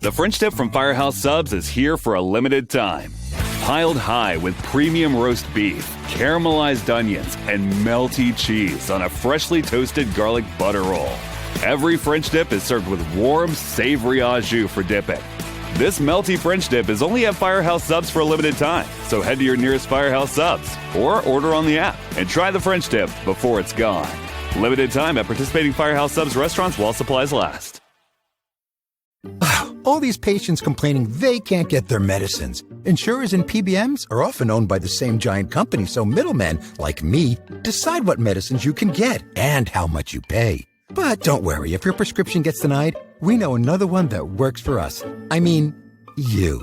The French dip from Firehouse Subs is here for a limited time. Piled high with premium roast beef, caramelized onions, and melty cheese on a freshly toasted garlic butter roll. Every French dip is served with warm, savory au jus for dipping. This melty French dip is only at Firehouse Subs for a limited time, so head to your nearest Firehouse Subs or order on the app and try the French dip before it's gone. Limited time at participating Firehouse Subs restaurants while supplies last. All these patients complaining they can't get their medicines. Insurers and PBMs are often owned by the same giant company, so middlemen, like me, decide what medicines you can get and how much you pay. But don't worry, if your prescription gets denied, we know another one that works for us. I mean, you.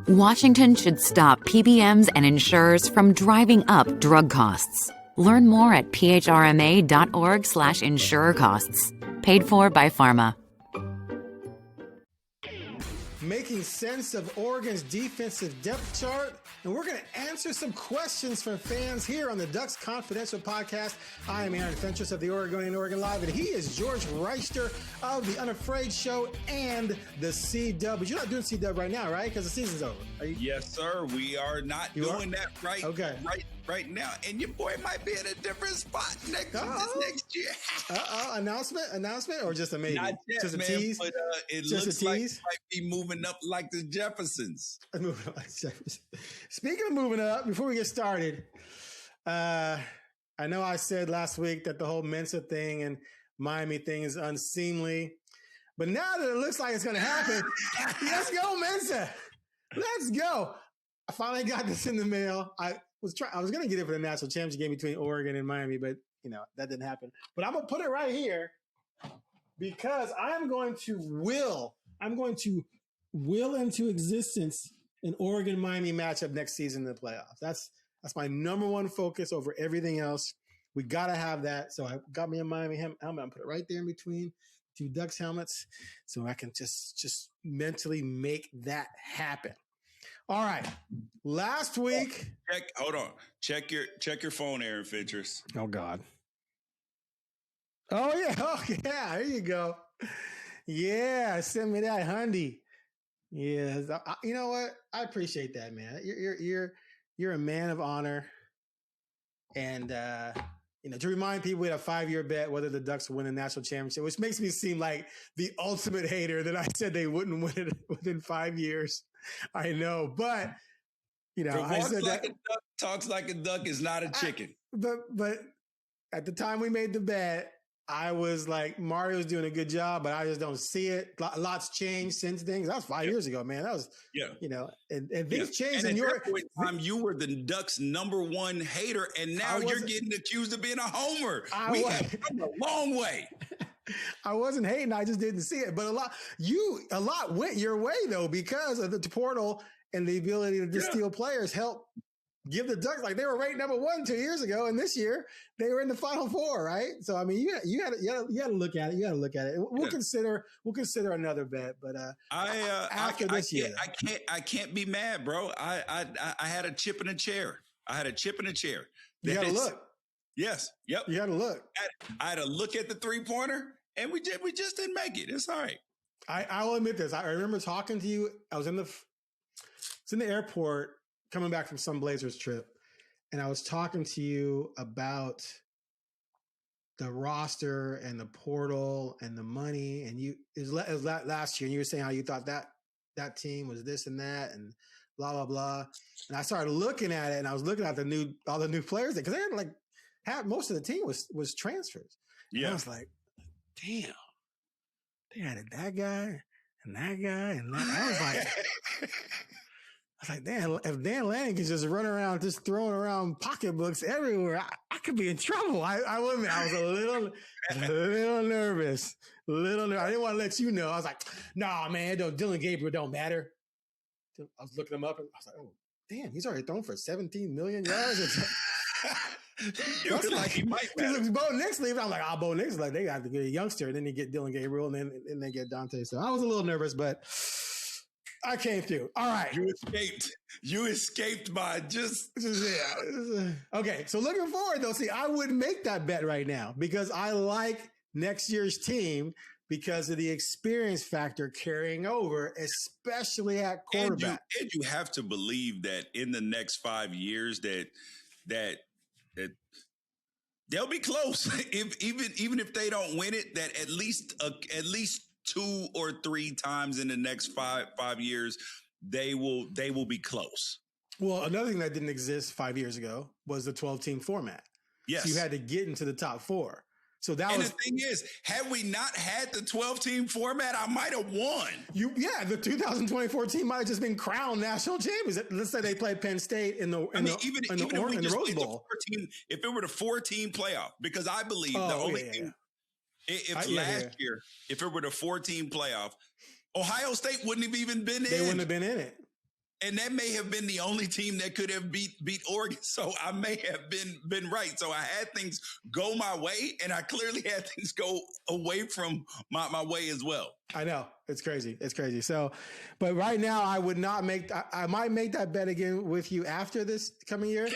Washington should stop PBMs and insurers from driving up drug costs. Learn more at phrma.org/insurer costs. Paid for by Pharma. Making sense of Oregon's defensive depth chart, and we're going to answer some questions from fans here on the Ducks Confidential podcast. I am Aaron Fentress of the Oregonian OregonLive, and he is George Wrighster of the Unafraid Show and the C-Dub. But you're not doing C-Dub right now, right? Because the season's over. Yes, sir. We are not doing that right now. And your boy might be in a different spot next year. Announcement, or just a maybe? Not yet, just a man, tease? But it just looks a like tease? it might be moving up like the Jeffersons. Speaking of moving up, before we get started, I know I said last week that the whole Mensa thing and Miami thing is unseemly, but now that it looks like it's going to happen, let's go Mensa. Let's go. I finally got this in the mail. I was going to get it for the national championship game between Oregon and Miami, but that didn't happen. But I'm going to put it right here because I'm going to will into existence an Oregon-Miami matchup next season in the playoffs. That's my number one focus over everything else. We got to have that. So I got me a Miami helmet. I'm put it right there in between two Ducks helmets so I can just mentally make that happen. All right. Last week. Hold on. Check your phone, Aaron Fentress. Oh, God. Oh, yeah. Oh, yeah. There you go. Yeah. Send me that Hyundai. Yeah. You know what? I appreciate that, man. You're a man of honor. And, to remind people we had a 5-year bet whether the Ducks will win a national championship, which makes me seem like the ultimate hater that I said they wouldn't win it within 5 years. I know, but I said that talks like a duck is not a chicken. But at the time we made the bet, I was like, Mario's doing a good job, but I just don't see it. Lots changed since then. That was 5 years ago, man. That was, and things changed. And at that point in time, you were the Ducks' number one hater, and now you're getting accused of being a homer. We have come a long way. I wasn't hating. I just didn't see it. But a lot went your way, though, because of the portal and the ability to just steal players help give the Ducks, like they were ranked number 1 2 years ago, and this year they were in the Final Four, right? So I mean, you got to look at it. You got to look at it. We'll consider another bet, but after this year, I can't be mad, bro. I had a chip in a chair. You got to look. Yes. Yep. You got to look. I had to look at the 3-pointer, and we just didn't make it. It's all right. I will admit this. I remember talking to you. I was in the airport coming back from some Blazers trip, and I was talking to you about the roster and the portal and the money, and it was last year, and you were saying how you thought that team was this and that and blah blah blah. And I started looking at it, and I was looking at all the new players because they had most of the team was transfers. Yeah, and I was like, damn, they added that guy and that guy and that. I was like, damn, if Dan Lanning can just run around, just throwing around pocketbooks everywhere, I could be in trouble. I was a little nervous. I didn't want to let you know. I was like, nah, man, Dylan Gabriel don't matter. I was looking him up, and I was like, oh, damn, he's already thrown for 17 million yards. That's like he might. Because Bo Nix leaving, I'm like, Bo Nix, like they got to get a youngster, and then they get Dylan Gabriel, and then they get Dante. So I was a little nervous, but I came through. All right. You escaped by just yeah. Okay. So looking forward though, see, I wouldn't make that bet right now because I like next year's team because of the experience factor carrying over, especially at quarterback. And you have to believe that in the next 5 years that they'll be close. Even if they don't win it, that at least 2 or 3 times in the next five years, they will be close. Well, another thing that didn't exist 5 years ago was the 12-team format. Yes. So you had to get into the top 4. So that the thing is, had we not had the 12-team format, I might have won. The 2024 team might have just been crowned national champions. Let's say they played Penn State in the Rose Bowl. If it were the 4-team playoff, because I believe the only thing, if it were the 4-team playoff, Ohio State wouldn't have even been in. They wouldn't have been in it. And that may have been the only team that could have beat Oregon. So I may have been right. So I had things go my way, and I clearly had things go away from my way as well. I know. It's crazy. So, but right now I would not I might make that bet again with you after this coming year.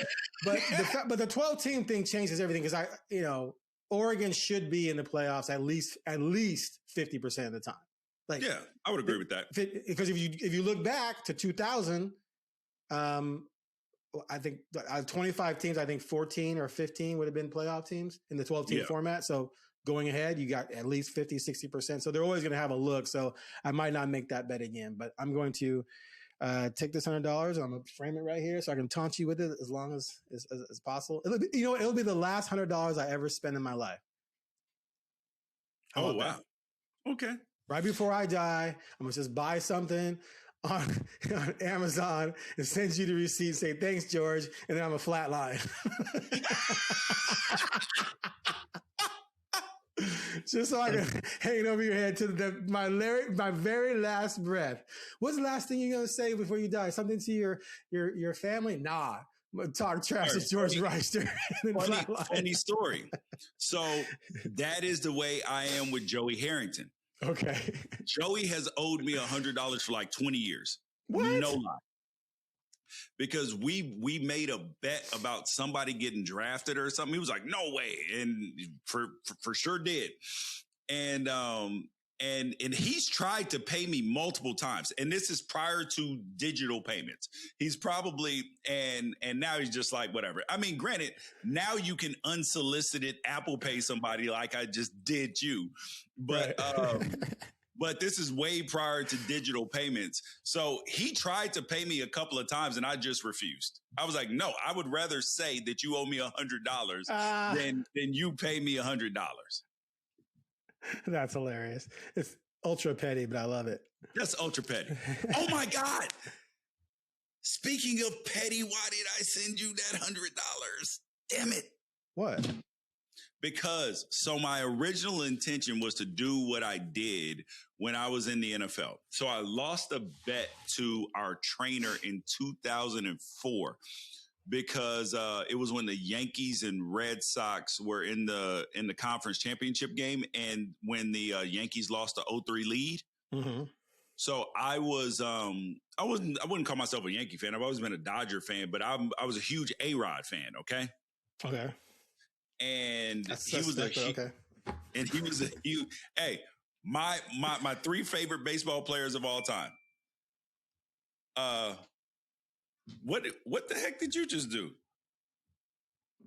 But the 12-team thing changes everything because Oregon should be in the playoffs at least 50% of the time. I would agree with that. Because if you look back to 2000, I think 25 teams, I think 14 or 15 would have been playoff teams in the 12-team format. So going ahead, you got at least 50, 60%. So they're always going to have a look. So I might not make that bet again, but I'm going to take this $100. I'm going to frame it right here so I can taunt you with it as long as possible. It'll be the last $100 I ever spend in my life. Oh, wow. Okay. Right before I die, I'm going to just buy something on Amazon and send you the receipt, say, thanks, George, and then I'm a flat line. Just so I can hang over your head to my very last breath. What's the last thing you're going to say before you die? Something to your family? Nah. I'm going to talk trash to George Wrighster. Funny story. So that is the way I am with Joey Harrington. Okay. Joey has owed me $100 for like 20 years. What? No lie. Because we made a bet about somebody getting drafted or something. He was like, no way. And for sure did. And he's tried to pay me multiple times. And this is prior to digital payments. He's probably, and now he's just like, whatever. I mean, granted, now you can unsolicited Apple Pay somebody like I just did you. But, right. But this is way prior to digital payments. So he tried to pay me a couple of times and I just refused. I was like, no, I would rather say that you owe me $100 than you pay me $100. That's hilarious. It's ultra petty, but I love it. That's ultra petty. Oh my God. Speaking of petty, why did I send you that $100? Damn it. What? Because my original intention was to do what I did when I was in the NFL. So I lost a bet to our trainer in 2004 because it was when the Yankees and Red Sox were in the conference championship game, and when the Yankees lost the 0-3 lead. Mm-hmm. So I was I wouldn't call myself a Yankee fan. I've always been a Dodger fan, but I was a huge A-Rod fan. Okay. And he was a huge. Hey, my 3 favorite baseball players of all time. What the heck did you just do?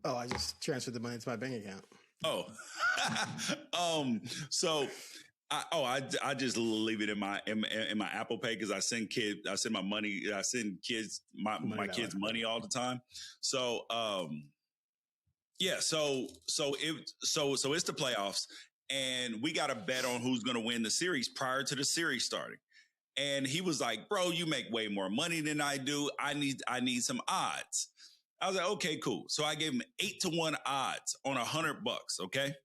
Oh, I just transferred the money to my bank account. Oh, so I just leave it in my Apple Pay because I send kids my kids money all the time. So yeah, so it's the playoffs, and we got to bet on who's going to win the series prior to the series starting. And he was like, "Bro, you make way more money than I do. I need some odds." I was like, "Okay, cool." So I gave him 8-1 odds on $100. Okay,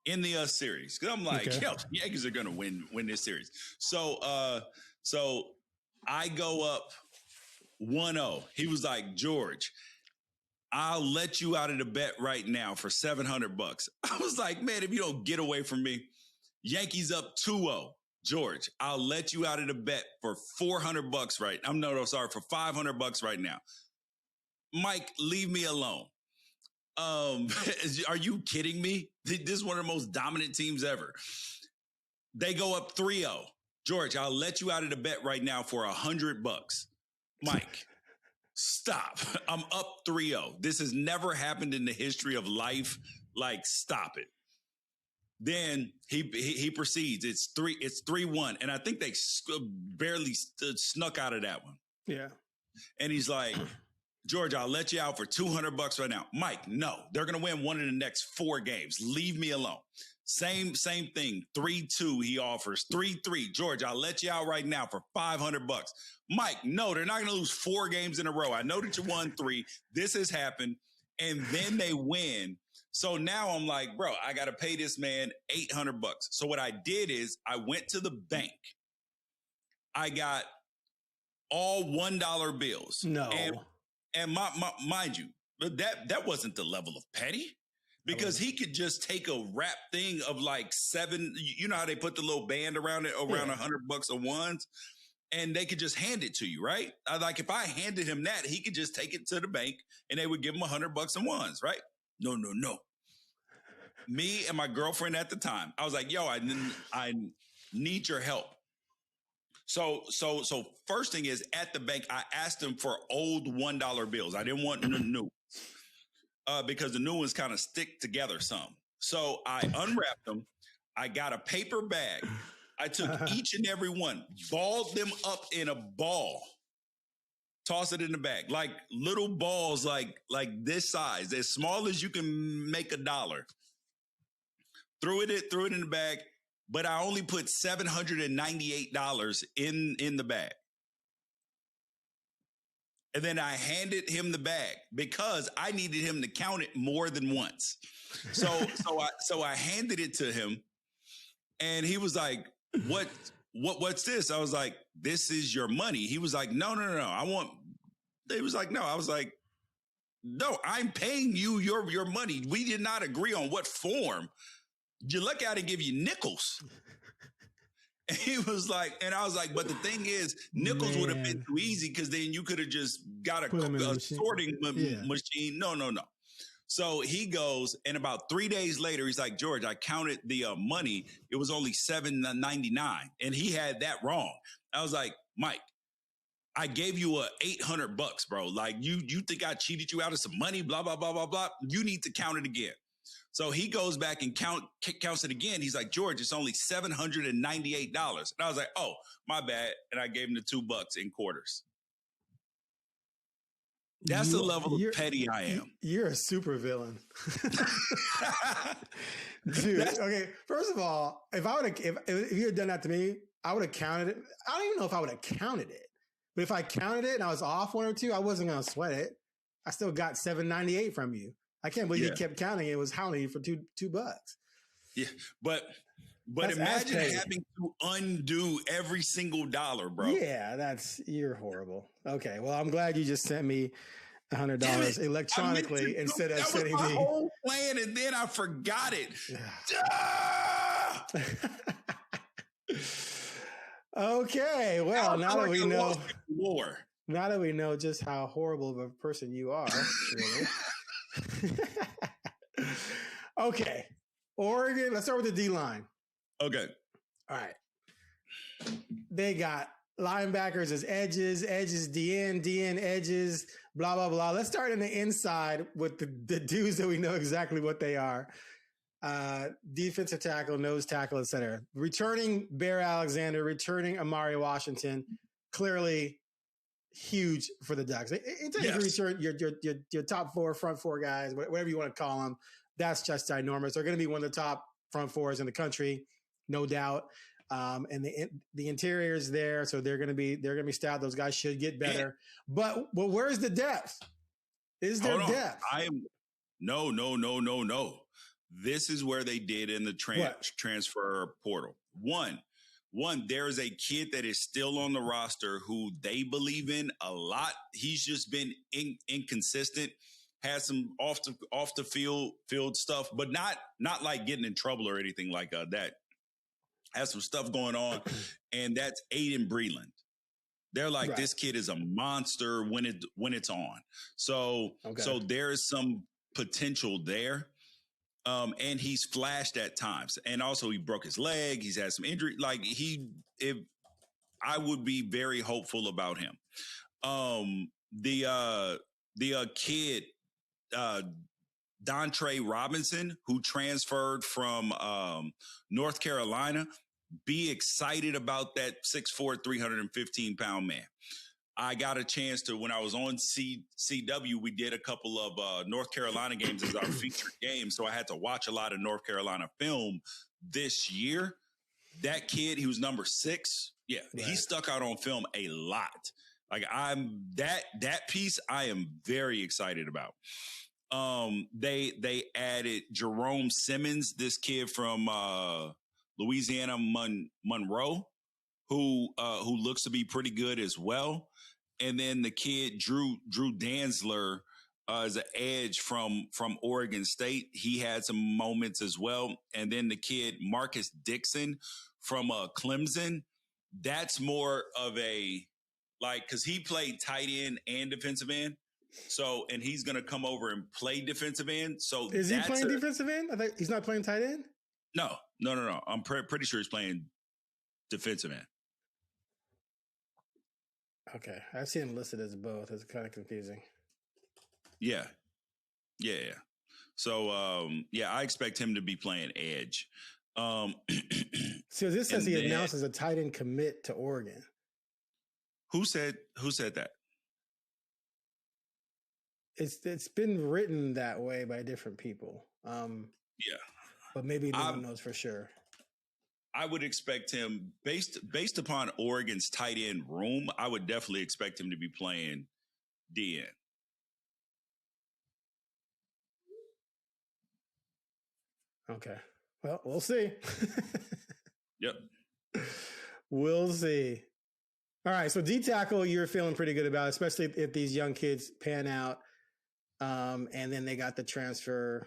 in the series, because I'm like, "Yo, Yankees are going to win this series." So I go up 1-0. He was like, "George, I'll let you out of the bet right now for $700. I was like, man, if you don't get away from me, Yankees up 2-0. George, I'll let you out of the bet for $400 right. For $500 right now. Mike, leave me alone. Are you kidding me? This is one of the most dominant teams ever. They go up 3-0. George, I'll let you out of the bet right now for $100. Mike, stop. I'm up 3-0. This has never happened in the history of life. Like, stop it. Then he proceeds. It's 3-1. And I think they barely snuck out of that one. Yeah. And he's like, George, I'll let you out for $200 right now. Mike, no, they're going to win one of the next 4 games. Leave me alone. Same thing. 3-2 he offers. 3-3. George, I'll let you out right now for $500. Mike, no, they're not going to lose 4 games in a row. I know that you won 3. This has happened. And then they win. So now I'm like, bro, I got to pay this man $800. So what I did is I went to the bank. I got all $1 bills. No. And mind you, that wasn't the level of petty. Because he could just take a wrap thing of like 7, you know how they put the little band around it, around $100 of ones, and they could just hand it to you, right? Like if I handed him that, he could just take it to the bank and they would give him $100 in ones, right? No. Me and my girlfriend at the time, I was like, yo, I need your help. So first thing is at the bank, I asked them for old $1 bills. I didn't want new. Because the new ones kind of stick together some. So I unwrapped them. I got a paper bag. I took each and every one, balled them up in a ball, toss it in the bag, like little balls like this size, as small as you can make $1. Threw it in the bag, but I only put $798 in the bag. And then I handed him the bag because I needed him to count it more than once. So I handed it to him, and he was like, "What's this?" I was like, "This is your money." He was like, "No. He was like, "No." I was like, "No, I'm paying you your money. We did not agree on what form. You look at it and give you nickels." And he was like, and I was like, but the thing is, nickels would have been too easy because then you could have just got a sorting machine. No. So he goes, and about 3 days later, he's like, George, I counted the money. It was only $7.99, and he had that wrong. I was like, Mike, I gave you $800, bro. Like you think I cheated you out of some money? Blah blah blah blah blah. You need to count it again. So he goes back and counts it again. He's like, George, it's only $798. And I was like, oh, my bad. And I gave him the $2 in quarters. That's the level of petty I am. You're a super villain. Dude, okay, first of all, if you had done that to me, I would have counted it. I don't even know if I would have counted it. But if I counted it and I was off 1 or 2, I wasn't going to sweat it. I still got $798 from you. I can't believe you kept counting. It was hounding you for $2. Yeah, but imagine having to undo every single dollar, bro. Yeah, you're horrible. Okay, well, I'm glad you just sent me $100 electronically instead of sending me. That was my whole plan, and then I forgot it. Okay, well, now that we know just how horrible of a person you are, really. Okay, Oregon. Let's start with the D-line. Okay. All right. They got linebackers as edges, DN, edges, blah, blah, blah. Let's start in the inside with the dudes that we know exactly what they are. Defensive tackle, nose tackle, etc. Returning Bear Alexander, returning Amari Washington. Clearly huge for the Ducks. It's return your top 4, front 4 guys, whatever you want to call them. That's just ginormous. They're going to be one of the top front 4s in the country, no doubt. And the interior is there, so they're going to be stout. Those guys should get better. But where's the depth? Is there depth? No. This is where they did in the transfer portal. One, there is a kid that is still on the roster who they believe in a lot. He's just been inconsistent, has some off the field stuff, but not like getting in trouble or anything like that. Has some stuff going on, and that's Aiden Breland. They're like, this kid is a monster when it's on. So there is some potential there. And he's flashed at times. And also he broke his leg. He's had some injury. Like I would be very hopeful about him. The kid, Dontre Robinson, who transferred from North Carolina, be excited about that 6'4", 315-pound man. I got a chance to, when I was on CW, we did a couple of North Carolina games as our featured game. So I had to watch a lot of North Carolina film this year. That kid, he was number 6. Yeah, right. He stuck out on film a lot. Like that piece I am very excited about. They added Jerome Simmons, this kid from Louisiana Monroe, who looks to be pretty good as well. And then the kid Drew Dantzler is an edge from Oregon State. He had some moments as well. And then the kid Marcus Dixon from Clemson. That's more of a because he played tight end and defensive end. So, and he's going to come over and play defensive end. So is he playing defensive end? I think he's not playing tight end. No. I'm pretty sure he's playing defensive end. Okay. I see him listed as both. It's kind of confusing. Yeah. So, I expect him to be playing edge. So this says he announced as a tight end commit to Oregon. Who said that? It's been written that way by different people. But maybe no one knows for sure. I would expect him based upon Oregon's tight end room. I would definitely expect him to be playing DN. Okay. Well, we'll see. Yep. We'll see. All right. So D tackle, you're feeling pretty good about, especially if these young kids pan out. And then they got the transfer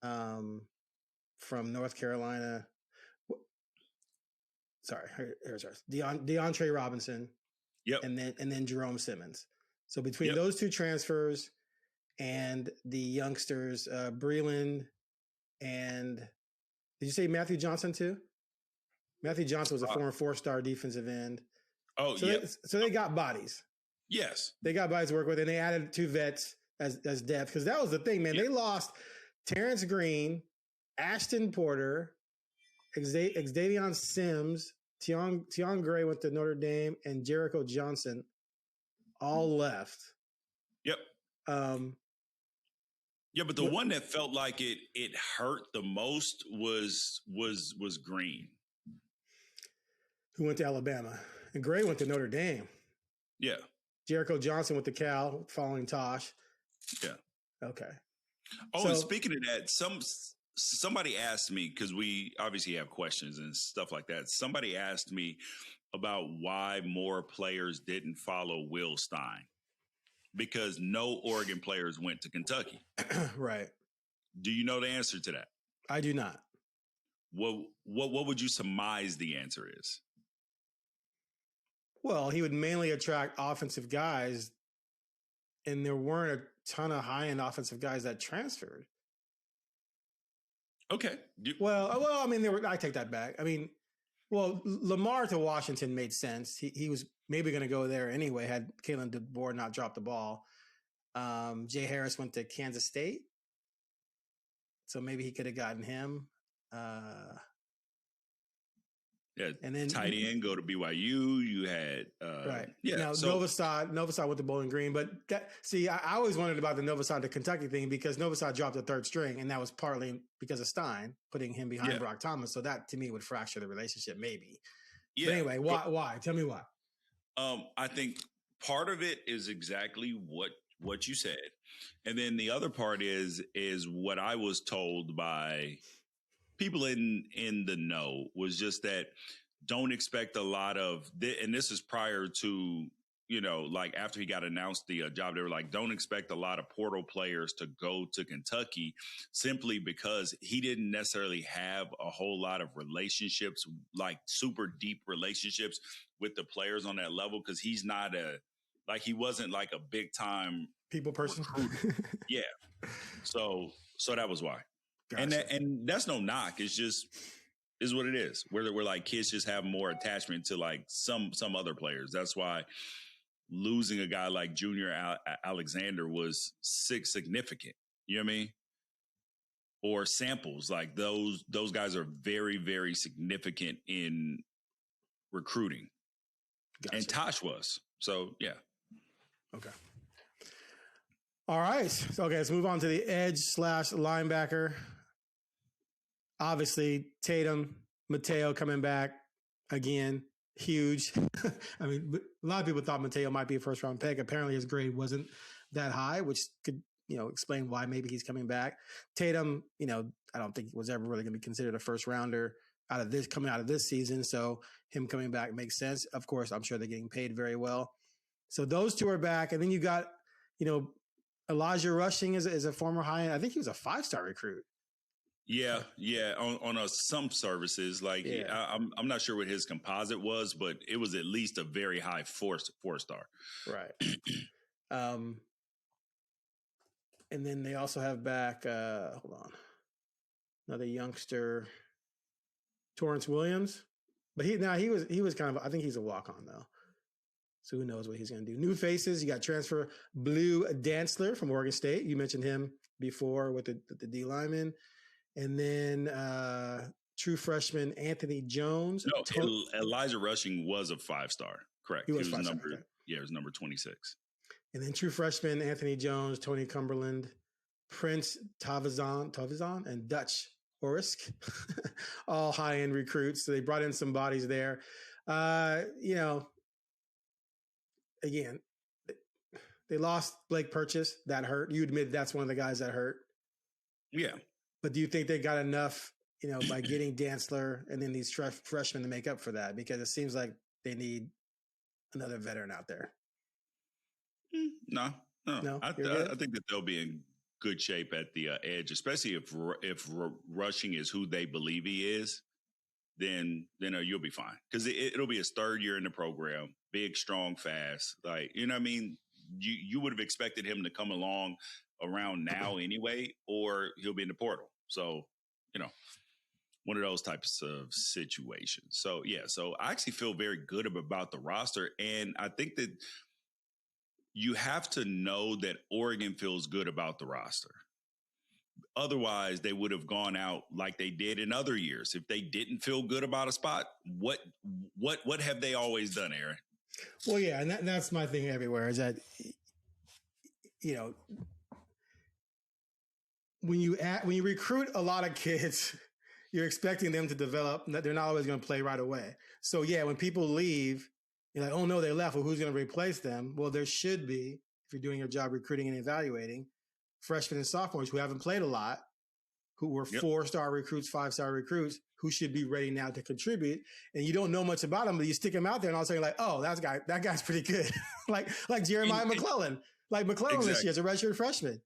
from North Carolina. Sorry, here's ours. DeAndre Robinson. Yep. And then Jerome Simmons. So between those two transfers and the youngsters, Breland and did you say Matthew Johnson too? Matthew Johnson was a former 4-star defensive end. Oh, so they got bodies. Yes. They got bodies to work with, and they added 2 vets as depth, because that was the thing, man. Yep. They lost Terrence Green, Ashton Porter, Xavion Sims, Tion Gray went to Notre Dame, and Jericho Johnson all left. Yep. But the one that felt like it hurt the most was Green, who went to Alabama, and Gray went to Notre Dame. Yeah. Jericho Johnson went to Cal, following Tosh. Yeah. Okay. Oh, and speaking of that, somebody asked me, because we obviously have questions and stuff like that. Somebody asked me about why more players didn't follow Will Stein, because no Oregon players went to Kentucky. Right. Do you know the answer to that? I do not. What would you surmise the answer is? Well, he would mainly attract offensive guys, and there weren't a ton of high-end offensive guys that transferred. Okay. Well, I mean, I take that back. I mean, Lamar to Washington made sense. He was maybe going to go there anyway had Kalen DeBoer not dropped the ball. Jay Harris went to Kansas State, so maybe he could have gotten him. And then tight end go to BYU. You had right. Yeah. Now Novosad went to Bowling Green, but I always wondered about the Novosad to Kentucky thing, because Novosad dropped the 3rd string, and that was partly because of Stein putting him behind Brock Thomas. So that to me would fracture the relationship, maybe. Yeah. But anyway, why? Tell me why. I think part of it is exactly what you said, and then the other part is what I was told by people in the know, was just that don't expect a lot of, and this is prior to, like after he got announced the job, they were like, don't expect a lot of portal players to go to Kentucky, simply because he didn't necessarily have a whole lot of relationships, like super deep relationships with the players on that level, because he's not Like he wasn't like a big time people person. Yeah. So that was why. Gotcha. And that's no knock. It's just is what it is. Where like kids just have more attachment to like some other players. That's why losing a guy like Junior Alexander was significant. You know what I mean? Or Samples, like those guys are very, very significant in recruiting. Gotcha. And Tosh was. So yeah. Okay. All right. So, okay, let's move on to the edge / linebacker. Obviously, Tatum, Mateo coming back again. Huge. I mean, a lot of people thought Mateo might be a first-round pick. Apparently, his grade wasn't that high, which could, explain why maybe he's coming back. Tatum, I don't think was ever really going to be considered a first-rounder coming out of this season. So him coming back makes sense. Of course, I'm sure they're getting paid very well. So those two are back. And then you got, Elijah Rushing is a former high end. I think he was a 5-star recruit. Yeah. On some services, like I'm not sure what his composite was, but it was at least a very high 4-star. Right. And then they also have back. Hold on, another youngster, Torrance Williams, but he was kind of. I think he's a walk-on though. So who knows what he's going to do? New faces. You got transfer Blue Dantzler from Oregon State. You mentioned him before with the D lineman. And then true freshman Anthony Jones. No, Elijah Rushing was a 5-star. Correct. He was number. Okay. Yeah, it was number 26. And then true freshman Anthony Jones, Tony Cumberland, Prince Tavizon, and Dutch Orisk, all high-end recruits. So they brought in some bodies there. Again, they lost Blake Purchase. That hurt. You admit that's one of the guys that hurt. Yeah. But do you think they got enough, by getting Dantzler and then these freshmen to make up for that? Because it seems like they need another veteran out there. No. I think that they'll be in good shape at the edge, especially if Rushing is who they believe he is. Then you'll be fine because it'll be his 3rd year in the program. Big, strong, fast. Like, you know what I mean? You would have expected him to come along around now anyway, or he'll be in the portal. So, one of those types of situations. So, yeah. So I actually feel very good about the roster. And I think that you have to know that Oregon feels good about the roster. Otherwise, they would have gone out like they did in other years. If they didn't feel good about a spot, what have they always done, Aaron? Well, yeah, and that's my thing everywhere is that, when you recruit a lot of kids, you're expecting them to develop. They're not always going to play right away. So, yeah, when people leave, you're like, oh, no, they left. Well, who's going to replace them? Well, there should be, if you're doing your job recruiting and evaluating, freshmen and sophomores who haven't played a lot, who were 4-star recruits, 5-star recruits, who should be ready now to contribute. And you don't know much about them, but you stick them out there and all of a sudden you're like, oh, that guy's pretty good. like Jeremiah McClellan. Like McClellan this year as a redshirt freshman.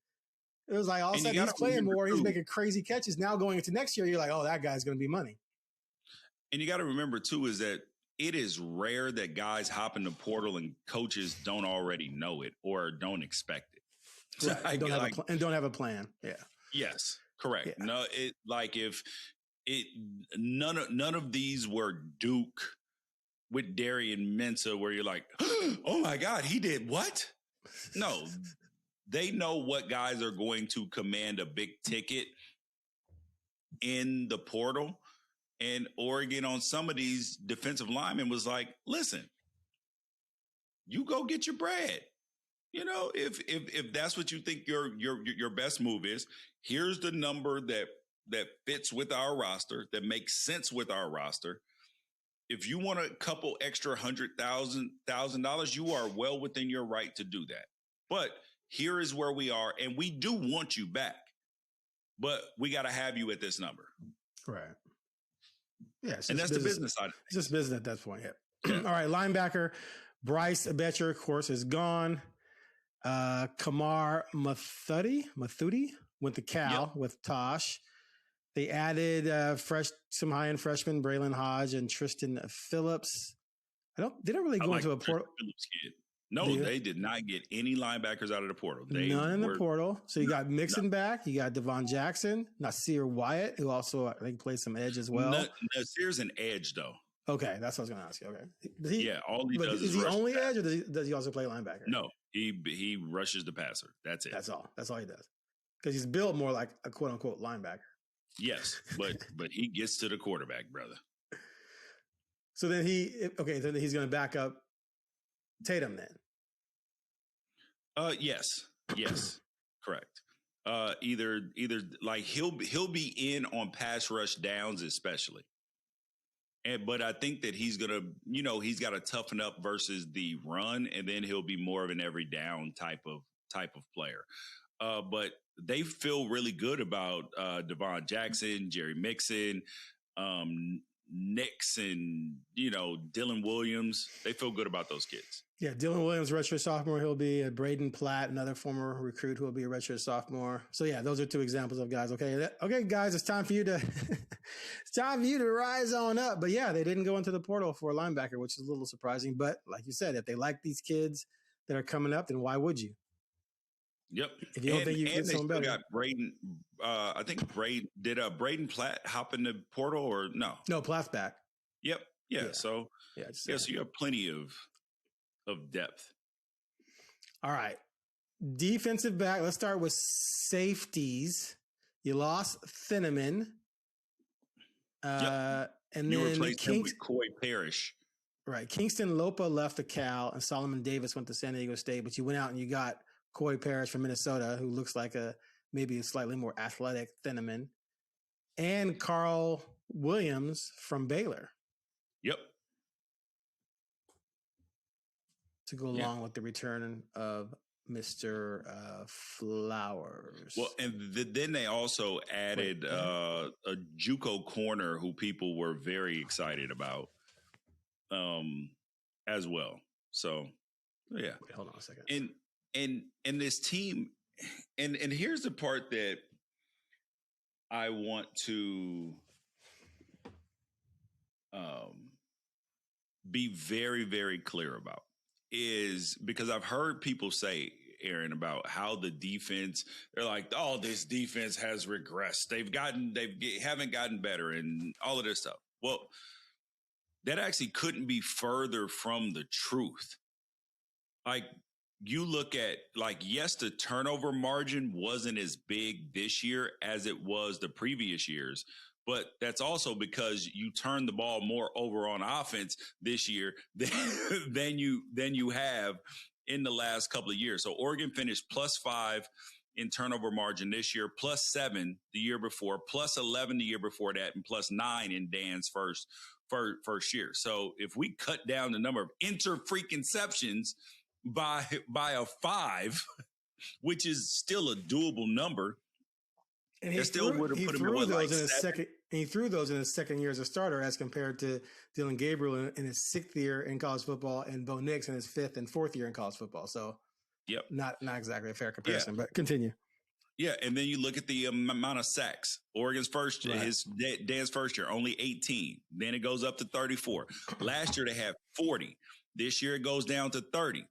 It was like all of a sudden he's playing more. He's making crazy catches. Now going into next year, you're like, oh, that guy's going to be money. And you got to remember, too, is that it is rare that guys hop in the portal and coaches don't already know it or don't expect it. Right. Don't have a plan. Yeah. Yes, correct. Yeah. No, none of these were Duke with Darian Mensah where you're like, oh my God, he did what? No, they know what guys are going to command a big ticket in the portal. And Oregon on some of these defensive linemen was like, listen, you go get your bread. If that's what you think your best move is, here's the number that fits with our roster, that makes sense with our roster. If you want a couple extra $100,000, you are well within your right to do that. But here is where we are, and we do want you back, but we got to have you at this number. Right. Yeah, and that's the business side. It's just business at that point. Yeah. All right, linebacker Bryce Betcher, of course, is gone. Kamar Mathudi went to Cal with Tosh. They added some high-end freshmen, Braylon Hodge and Tristan Phillips. They don't really go into a portal. No, they did not get any linebackers out of the portal. None in the portal. So you got Mixon back. You got Devon Jackson, Nasir Wyatt, who also I think plays some edge as well. Nasir's an edge though. Okay, that's what I was going to ask you. Okay, all he does is he only edge, or does he also play linebacker? No, he rushes the passer. That's it. That's all. That's all he does. Because he's built more like a quote unquote linebacker. Yes, but he gets to the quarterback, brother. So then he's going to back up Tatum then. Yes, correct. Either like he'll be in on pass rush downs especially. But I think that he's gonna, he's got to toughen up versus the run, and then he'll be more of an every down type of player. But they feel really good about Devon Jackson, Jerry Mixon, Nix, and Dylan Williams. They feel good about those kids. Yeah, Dylan Williams, redshirt sophomore, he'll be a Braden Platt, another former recruit who will be a redshirt sophomore. So yeah, those are two examples of guys. Okay, guys, it's time for you to rise on up. But yeah, they didn't go into the portal for a linebacker, which is a little surprising. But like you said, if they like these kids that are coming up, then why would you? Yep. If you don't think you get someone better, got Braden. I think Braden Platt hop in the portal or no? No, Platt's back. Yep. Yeah. So so you have plenty of depth. All right. Defensive back. Let's start with safeties. You lost Thieneman. And you then replaced him with Coy Parrish. Right. Kingston Lopa left to Cal, and Solomon Davis went to San Diego State. But you went out and you got Coy Parrish from Minnesota, who looks like maybe a slightly more athletic Thieneman, and Carl Williams from Baylor. Yep. To go along with the return of Mr. Flowers. Well, and then they also added a JUCO corner who people were very excited about as well. So, yeah. Wait, hold on a second. And this team, and here's the part that I want to be very, very clear about. Is because I've heard people say, Aaron, about how the defense, they're like, oh, this defense has regressed. They haven't gotten better and all of this stuff. Well, that actually couldn't be further from the truth. Like, you look at, yes, the turnover margin wasn't as big this year as it was the previous years. But that's also because you turn the ball more over on offense this year than you have in the last couple of years. So Oregon finished +5 in turnover margin this year, +7 the year before, +11 the year before that, and +9 in Dan's first year. So if we cut down the number of interceptions by a 5, which is still a doable number. And he threw those in his second year as a starter, as compared to Dylan Gabriel in his 6th year in college football, and Bo Nix in his 5th and 4th year in college football. So, not exactly a fair comparison. But continue. Yeah, and then you look at the amount of sacks. Oregon's first year, Dan's first year, only 18. Then it goes up to 34. Last year they had 40. This year it goes down to 30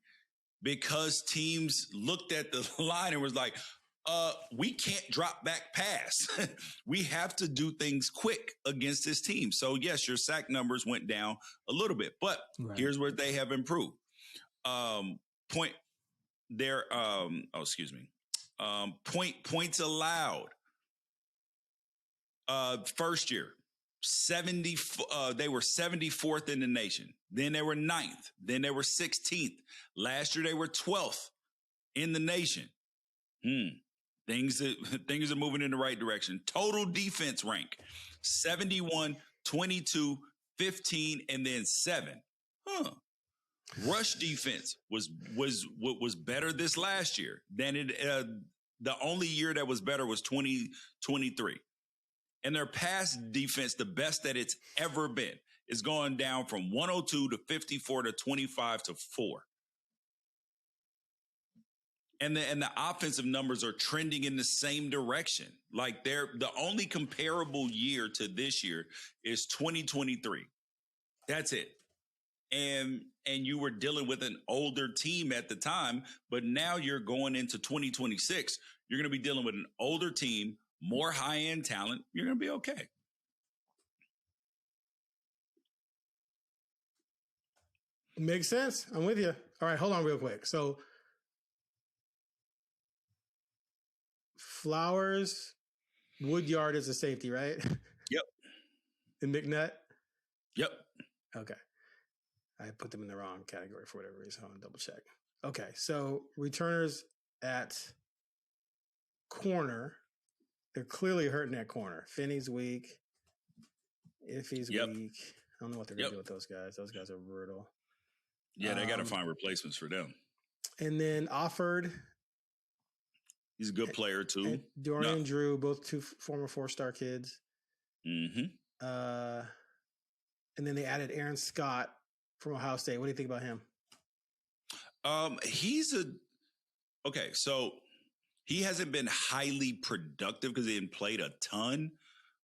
because teams looked at the line and was like, we can't drop back pass. We have to do things quick against this team. So yes, your sack numbers went down a little bit, but here's where they have improved. Points allowed. First year, 70. They were 74th in the nation. Then they were 9th. Then they were 16th. Last year they were 12th in the nation. Things are moving in the right direction. Total defense rank, 71, 22, 15, and then 7. Rush defense was better this last year than it. The only year that was better was 2023. And their pass defense, the best that it's ever been, is going down from 102 to 54 to 25 to 4. And the offensive numbers are trending in the same direction. Like the only comparable year to this year is 2023. That's it. and you were dealing with an older team at the time, but now you're going into 2026. You're going to be dealing with an older team, more high-end talent. You're going to be okay. Makes sense. I'm with you. All right, hold on real quick. So Flowers, Woodyard is a safety, right? Yep. And McNutt? Yep. Okay. I put them in the wrong category for whatever reason. Hold on, double check. Okay, so returners at corner. They're clearly hurting at corner. Finney's weak. Iffy's weak. I don't know what they're going to do with those guys. Those guys are brutal. Yeah, they got to find replacements for them. And then Offord. He's a good player, too. And Dorian Drew, both two former 4-star kids. Mm-hmm. And then they added Aaron Scott from Ohio State. What do you think about him? So he hasn't been highly productive because he hadn't played a ton,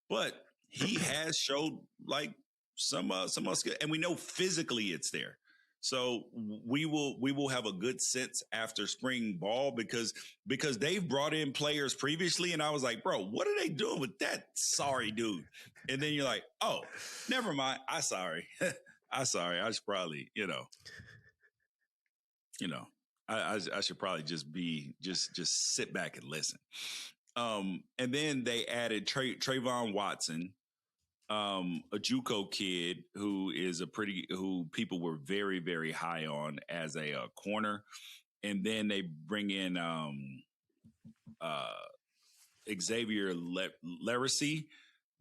but he has showed like some skill, and we know physically it's there. So we will have a good sense after spring ball because they've brought in players previously, and I was like, bro, what are they doing with that sorry dude? And then you're like, oh, never mind. I'm sorry. I should probably, I should probably just sit back and listen. And then they added Trayvon Watson, a JUCO kid who people were very, very high on as a corner. And then they bring in Xavier Laracy,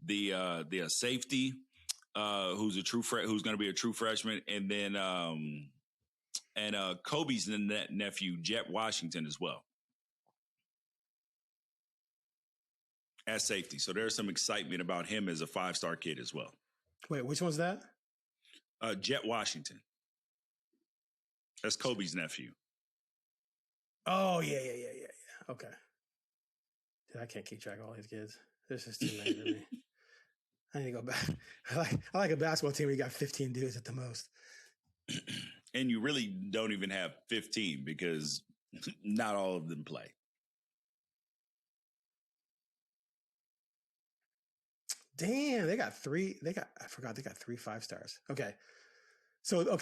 the safety, who's going to be a true freshman, and then Kobe's nephew, Jet Washington, as well as safety. So there's some excitement about him as a 5-star kid as well. Wait, which one's that? Jet Washington. That's Kobe's nephew. Oh, yeah. Okay. Dude, I can't keep track of all his kids. This is too many for me. I need to go back. I like a basketball team where you got 15 dudes at the most. And you really don't even have 15 because not all of them play. Damn, they got 3 5-stars. Okay. So,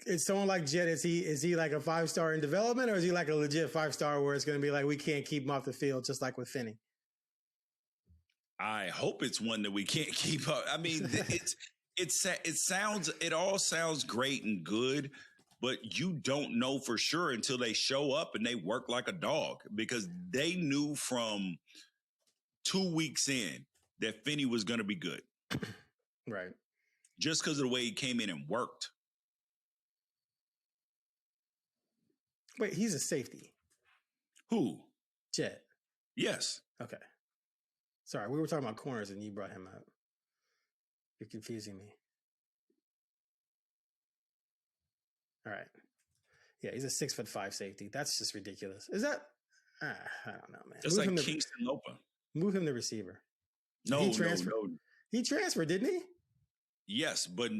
is someone like Jet, is he like a 5-star in development, or is he like a legit 5-star where it's going to be like, we can't keep him off the field, just like with Finney? I hope it's one that we can't keep up. I mean, it all sounds great and good, but you don't know for sure until they show up and they work like a dog, because they knew from 2 weeks in that Finney was going to be good. Right. Just because of the way he came in and worked. Wait, he's a safety. Who? Jet. Yes. Okay. Sorry, we were talking about corners and you brought him up. You're confusing me. All right. Yeah, he's a 6'5" safety. That's just ridiculous. Is that? I don't know, man. Just like Kingston Lopa. Move him to receiver. No. He transferred, didn't he? Yes, but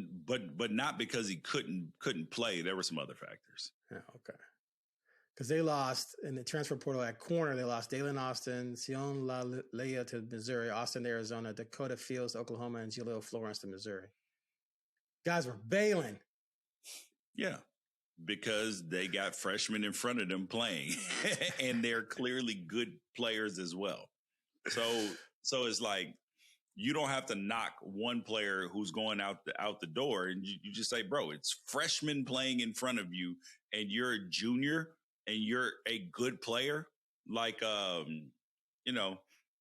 not because he couldn't play. There were some other factors. Oh, okay. Because they lost in the transfer portal at corner. They lost Dalen Austin, Sion Leah to Missouri, Austin to Arizona, Dakota Fields to Oklahoma, and Jaleel Florence to Missouri. Guys were bailing. Yeah, because they got freshmen in front of them playing, and they're clearly good players as well. So it's like, you don't have to knock one player who's going out the door, and you just say, bro, it's freshmen playing in front of you, and you're a junior, and you're a good player, like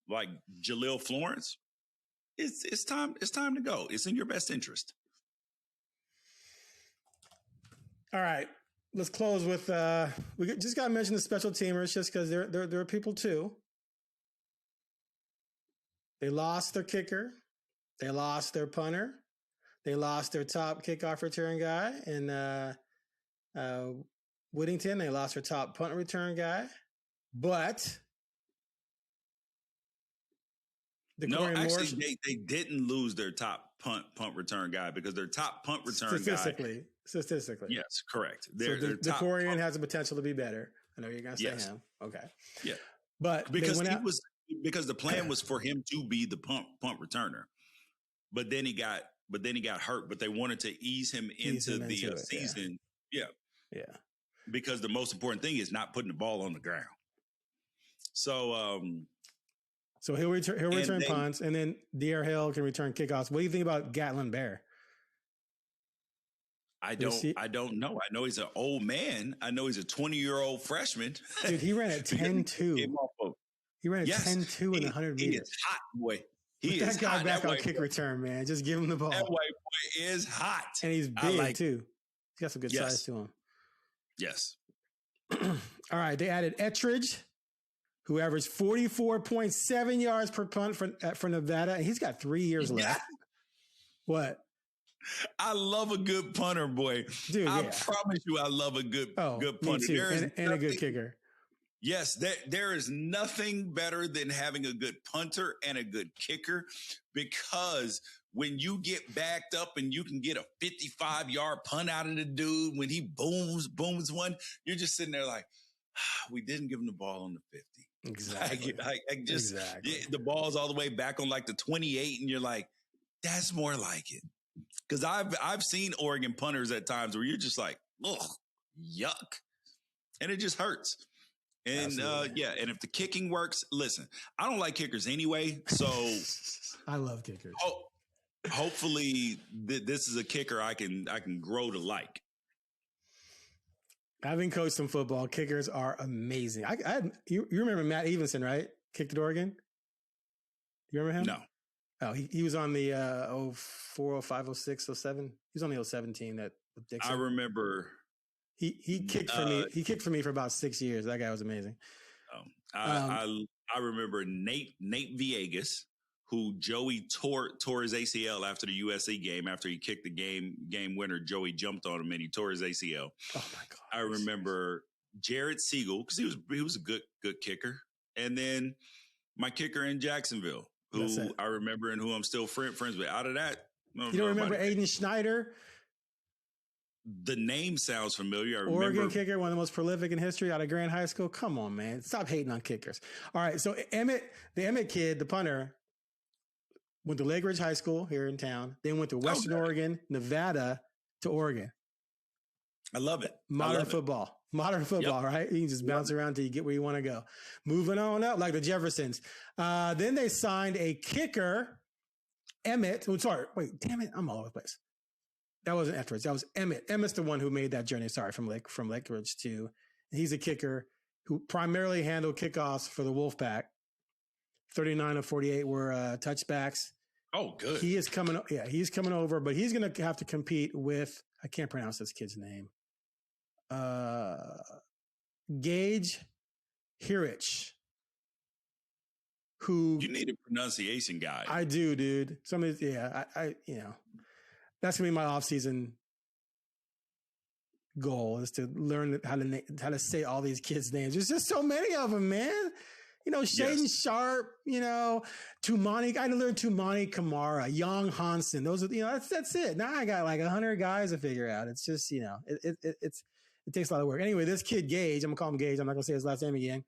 like Jaleel Florence. It's time to go. It's in your best interest. All right, let's close with we just got to mention the special teamers, just because there are people too. They lost their kicker, they lost their punter, they lost their top kickoff return guy in Whittington. They lost their top punt return guy, but they didn't lose their top punt return guy, because their top punt return guy Statistically. Yes, correct. So the Torian has the potential to be better. I know you're going to say him. Okay. Yeah. But because because the plan was for him to be the punt returner. But then he got hurt, but they wanted to ease him into the season. Yeah. Because the most important thing is not putting the ball on the ground. So he'll return punts, and then D.R. Hill can return kickoffs. What do you think about Gatlin Bear? I don't know. I know he's an old man. I know he's a 20-year-old freshman. Dude, he ran at 10-2. He ran at 10-2 in 100 meters. He is hot, boy. Put that guy back on kick return, man. Just give him the ball. That white boy is hot. And he's big, too. He's got some good size to him. Yes. All right. They added Ettridge, who averaged 44.7 yards per punt for Nevada. And he's got 3 years left. What? I love a good punter, boy. Dude, I promise you I love a good punter. Me too. And a good kicker. Yes, there is nothing better than having a good punter and a good kicker, because when you get backed up and you can get a 55-yard punt out of the dude, when he booms one, you're just sitting there like, we didn't give him the ball on the 50. Exactly. The ball's all the way back on like the 28, and you're like, that's more like it. Because I've seen Oregon punters at times where you're just like, ugh, yuck, and it just hurts. And and if the kicking works, listen, I don't like kickers anyway, so I love kickers. Hopefully, this is a kicker I can grow to like. Having coached some football, kickers are amazing. You remember Matt Evenson, right? Kicked at Oregon. You remember him? No. Oh, he was on the 04, 05, 06, 07. He was on the 07 team with Dixon. I remember. He kicked for me. He kicked for me for about 6 years. That guy was amazing. I remember Nate Villegas, who Joey tore his ACL after the USC game. After he kicked the game winner, Joey jumped on him and he tore his ACL. Oh my God! I remember Jared Siegel, because he was a good kicker, and then my kicker in Jacksonville, who I remember and who I'm still friends with. Out of that, you don't remember Aiden Schneider? The name sounds familiar. I remember. Oregon kicker, one of the most prolific in history out of Grand High School. Come on, man. Stop hating on kickers. All right. So the Emmett kid, the punter, went to Lake Ridge High School here in town. Then went to Western Oregon, Nevada to Oregon. I love it. Modern football, right? You can just bounce around till you get where you want to go. Moving on up, like the Jeffersons. Then they signed a kicker, Emmett. Oh, sorry. Wait, damn it. I'm all over the place. That wasn't Ettridge. That was Emmett. Emmett's the one who made that journey. Sorry, from Lake Ridge to. He's a kicker who primarily handled kickoffs for the Wolfpack. 39 of 48 were touchbacks. Oh, good. He is coming. Yeah, he's coming over, but he's going to have to compete with. I can't pronounce this kid's name. Gage Hirich. Who you need a pronunciation guide. I do, dude. I that's gonna be my off-season goal, is to learn how to say all these kids' names. There's just so many of them, man. Shaden Sharp, Tumani. I had to learn Tumani Kamara, Young Hansen. Those are, that's it. Now I got like 100 guys to figure out. It's just, it takes a lot of work. Anyway, this kid Gage, I'm gonna call him Gage. I'm not gonna say his last name again.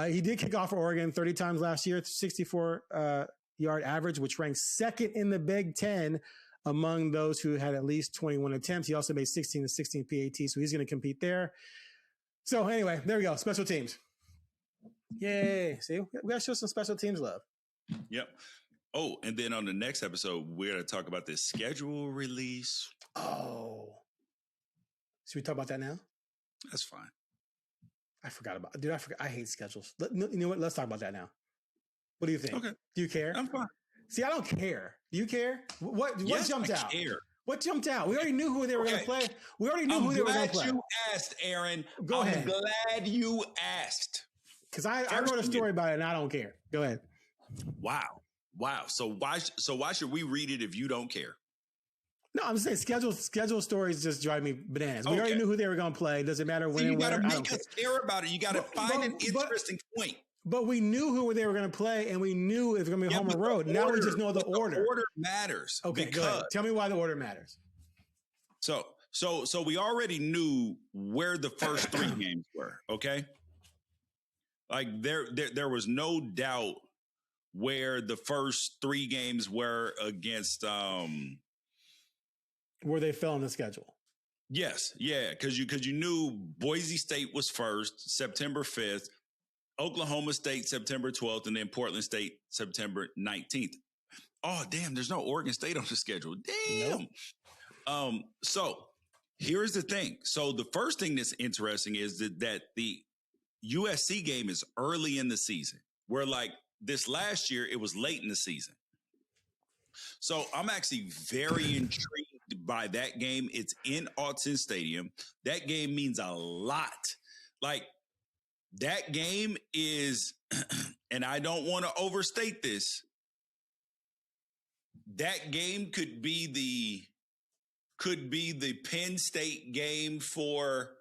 He did kick off for Oregon 30 times last year, 64 yard average, which ranks second in the Big Ten among those who had at least 21 attempts. He also made 16 to 16 PAT, so he's going to compete there. So anyway, there we go. Special teams. Yay. See, we got to show some special teams love. Yep. Oh, and then on the next episode, we're going to talk about this schedule release. Oh. Should we talk about that now? That's fine. I forgot about it. Dude, I hate schedules. You know what? Let's talk about that now. What do you think? Okay. Do you care? I'm fine. See, I don't care. Do you care? What jumped out? Care. What jumped out? We already knew who they were going to play. We already knew who they were going to play. I'm glad you asked, Aaron. Go ahead. I'm glad you asked. Because I wrote a story about it and I don't care. Go ahead. Wow. So why should we read it if you don't care? No, I'm just saying schedule stories just drive me bananas. We already knew who they were going to play. It doesn't matter when and where. You got to make us care about it. You got to find an interesting point. But we knew who they were going to play, and we knew it was going to be home or road. Now we just know the order. The order matters. Okay, go ahead. Tell me why the order matters. So So we already knew where the first 3 games were. Okay, like there was no doubt where the first 3 games were against. Where they fell on the schedule. Yes, yeah, because you knew Boise State was first, September 5th, Oklahoma State September 12th, and then Portland State September 19th. Oh, damn, there's no Oregon State on the schedule. Damn. Nope. So here's the thing. So the first thing that's interesting is that the USC game is early in the season, where like this last year, it was late in the season. So I'm actually very intrigued by that game. It's in Autzen Stadium. That game means a lot. Like, that game is, and I don't want to overstate this, that game could be the Penn State game for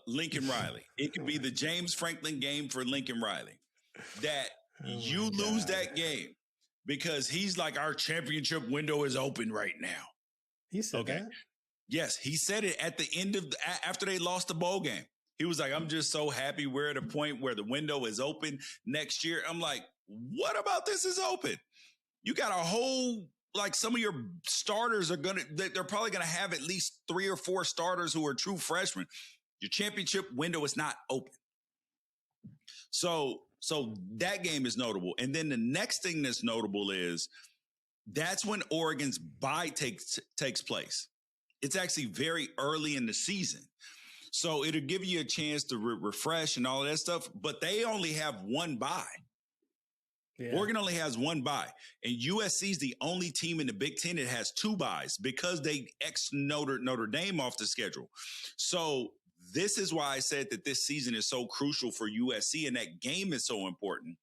Lincoln Riley. It could be the James Franklin game for Lincoln Riley. That you lose that game because he's like, our championship window is open right now. He said that? Yes, he said it at the end of after they lost the bowl game. He was like, I'm just so happy we're at a point where the window is open next year. I'm like, what about this is open? You got a whole, like, some of your starters they're probably going to have at least 3 or 4 starters who are true freshmen. Your championship window is not open. So that game is notable. And then the next thing that's notable is that's when Oregon's bye takes place. It's actually very early in the season. So it'll give you a chance to refresh and all of that stuff, but they only have 1 bye. Yeah. Oregon only has 1 bye, and USC is the only team in the Big Ten that has 2 byes because they Notre Dame off the schedule. So this is why I said that this season is so crucial for USC, and that game is so important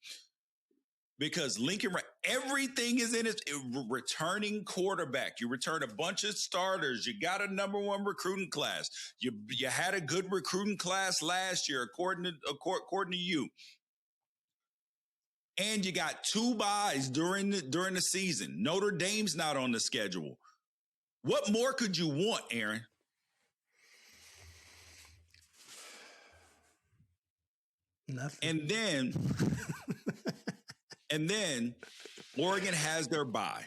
because Lincoln, everything is in it. Returning quarterback, you return a bunch of starters. You got a #1 recruiting class. You had a good recruiting class last year, according to you. And you got 2 byes during the season. Notre Dame's not on the schedule. What more could you want, Aaron? Nothing. And then Oregon has their bye.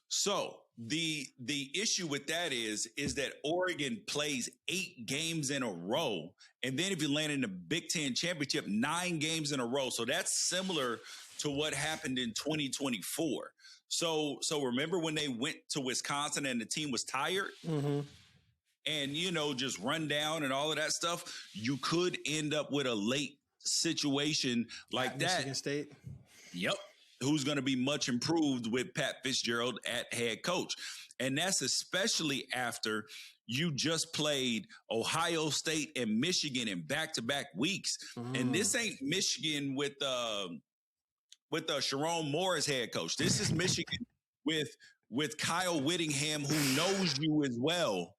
So the issue with that is that Oregon plays 8 games in a row. And then if you land in the Big Ten championship, 9 games in a row. So that's similar to what happened in 2024. So remember when they went to Wisconsin and the team was tired and, just run down and all of that stuff? You could end up with a late situation like that. Michigan State. Yep. Who's going to be much improved with Pat Fitzgerald at head coach. And that's especially after you just played Ohio State and Michigan in back-to-back weeks. And this ain't Michigan with Sharon Moore as head coach. This is Michigan with Kyle Whittingham, who knows you as well,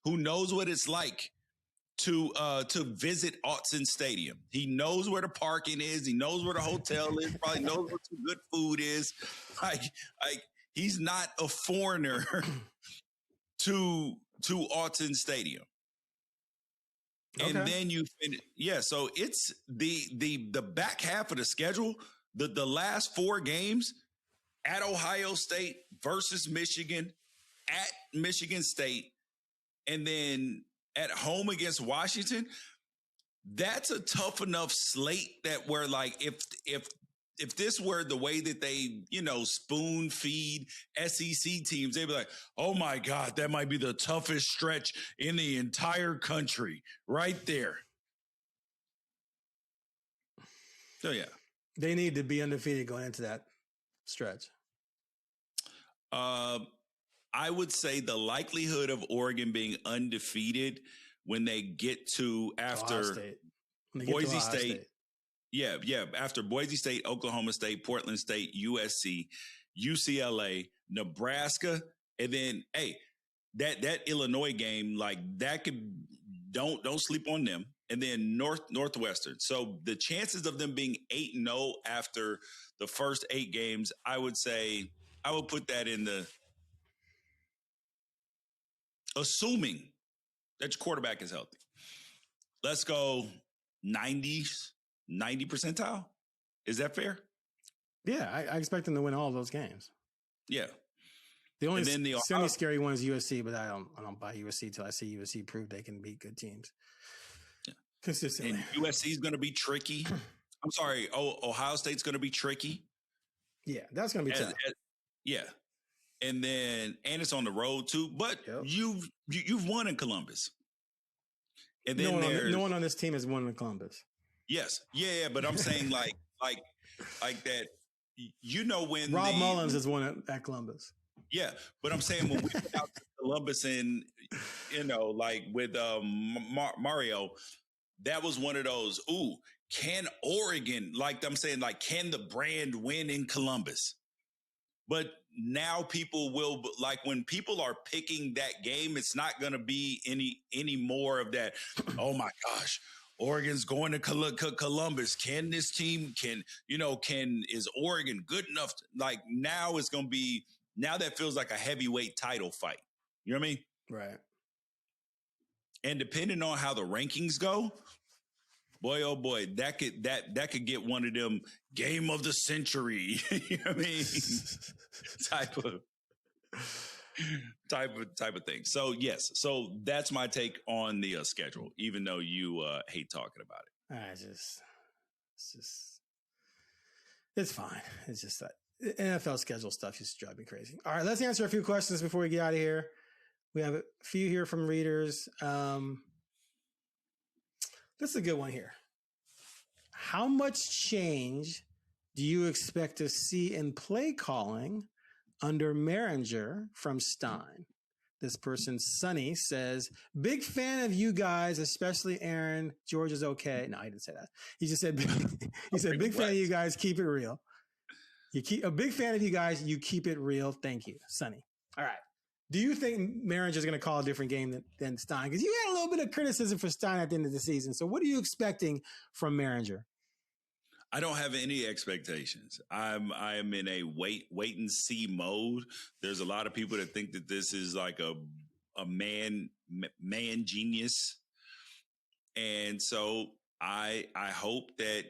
who knows what it's like to visit Autzen Stadium. He knows where the parking is. He knows where the hotel is. Probably knows what some good food is. Like he's not a foreigner to Autzen Stadium. And then so it's the back half of the schedule. The last 4 games at Ohio State versus Michigan, at Michigan State, and then at home against Washington. That's a tough enough slate that where, like, if this were the way that they, spoon feed SEC teams, they'd be like, oh my God, that might be the toughest stretch in the entire country right there. So, yeah. They need to be undefeated going into that stretch. I would say the likelihood of Oregon being undefeated when they get to after Boise State. Yeah. After Boise State, Oklahoma State, Portland State, USC, UCLA, Nebraska, and then that Illinois game, like that could don't sleep on them. And then Northwestern. So the chances of them being 8-0 after the first 8 games, I would say I would put that in the assuming that your quarterback is healthy. Let's go 90 percentile. Is that fair? Yeah, I expect them to win all of those games. Yeah. The only semi-scary one is USC, but I don't buy USC till I see USC prove they can beat good teams consistently. And USC is going to be tricky. I'm sorry, Ohio State's going to be tricky. Yeah, that's going to be tough. Yeah, and it's on the road too. But you've won in Columbus, and then no one on this team has won in Columbus. Yes, yeah, but I'm saying like that. When Rob Mullins has won at Columbus. Yeah, but I'm saying when we went out to Columbus and with Mario, that was one of those. Ooh, can Oregon, can the brand win in Columbus? But now people will, when people are picking that game, it's not going to be any more of that. Oh my gosh, Oregon's going to Columbus. Can this team? Is Oregon good enough? Now it's going to be. Now that feels like a heavyweight title fight. You know what I mean? Right. And depending on how the rankings go, boy, oh boy, that could get one of them game of the century. You know what I mean? type of thing. So yes, so that's my take on the schedule. Even though you hate talking about it, it's fine. It's just that NFL schedule stuff used to drive me crazy. All right, let's answer a few questions before we get out of here. We have a few here from readers. This is a good one here. How much change do you expect to see in play calling under Merringer from Stein? This person, Sonny, says, big fan of you guys, especially Aaron. George is okay. No, he didn't say that. He just said, big fan of you guys. Keep it real. A big fan of you guys. You keep it real. Thank you, Sonny. All right. Do you think Merringer is going to call a different game than Stein? Because you had a little bit of criticism for Stein at the end of the season. So what are you expecting from Merringer? I don't have any expectations. I'm in a wait and see mode. There's a lot of people that think that this is like a man genius. And so I hope that,